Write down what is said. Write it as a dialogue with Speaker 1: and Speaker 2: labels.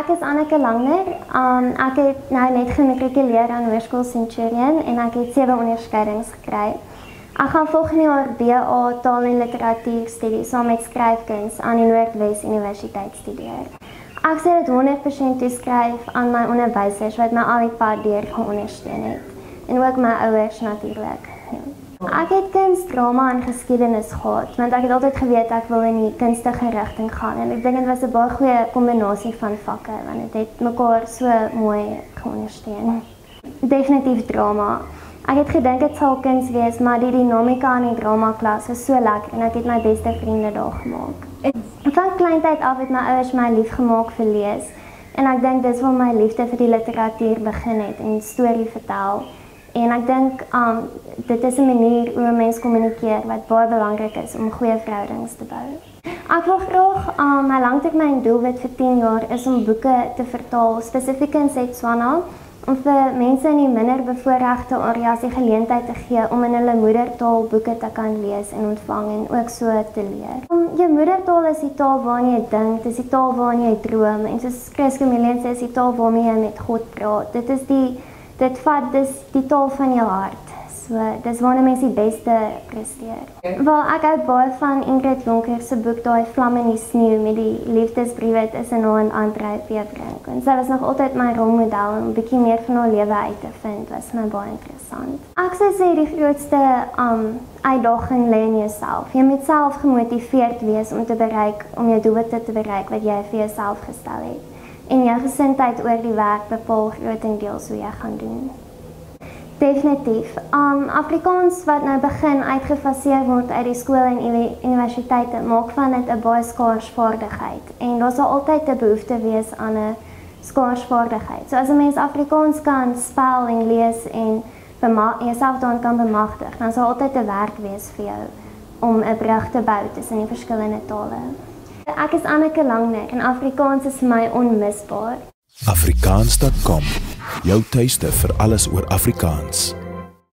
Speaker 1: Ek is Anneke Langner. Ek het nou net gematrikuleer aan Hoërskool Centurion en ek het 7 onderskeidings gekry. Ek gaan volgende jaar BA Taal en Literatuur studie saam met skryfkuns aan die Noordwes Universiteit studeer. Ek sê dit 100% toeskryf aan my onderwysers wat my al die pad deur geondersteun het. En ook my ouers natuurlik. Ja. Ek het kuns, drama en geskiedenis gehad, want ek het altyd geweet ek wil in die kunstige rigting gaan en ek dink dit was 'n baie goeie kombinasie van vakke want dit het mekaar so mooi geondersteun. Definitief drama. Ek het gedink dit sal kuns wees, maar die dinamika aan die drama klas was so lekker en ek het my beste vriende daar gemaak. Van kleintyd af het my ouers my lief gemaak vir lees en ek dink dis waar my liefde vir die literatuur begin het en storie vertel. En ek dink dit is 'n manier hoe 'n mens kommunikeer wat baie belangrik is om goeie verhoudings te bou. Ek wil graag my langtermyndoelwit vir 10 jaar is om boeke te vertaal, spesifiek in Setswana, om vir mense in die minder bevoorregte areas die geleentheid te gee om in hulle moedertaal boeke te kan lees en ontvang en ook so te leer. Jou moedertaal is die taal waarin jy dink, dis die taal waarin jy droom en soos Chris Camillian sê, is die taal waarmee jy met God praat. Dit is die taal van jou hart. So, dis waarna mense die beste presteer. Wel, ek hou baie van Ingrid Jonker se boek Daai Vlam in die Sneeu met die liefdesbriewe tussen haar en Andrei Petrink. En sy was nog altyd my rolmodel om 'n bietjie meer van haar lewe uit te vind. Was my baie interessant. Ek sou sê die grootste uitdaging lê in jouself. Jy moet self gemotiveerd wees om jou doelwitte te bereik wat jy vir jouself gestel het. En jou gesindheid oor die werk bepaal grootendeels hoe jy gaan doen. Definitief. Afrikaans wat nou begin uitgefaseer word uit die skole en universiteite maak van dit 'n baie skaars vaardigheid. En daar sal altyd 'n behoefte wees aan 'n skaars vaardigheid. So as 'n mens Afrikaans kan spel en lees en jouself dan kan bemagtig, dan sal altyd 'n werk wees vir jou om 'n brug te bou tussen die verskillende tale. Ek is Anneke Langner en Afrikaans is vir my onmisbaar.
Speaker 2: Afrikaans.com, jou tuiste vir alles oor Afrikaans.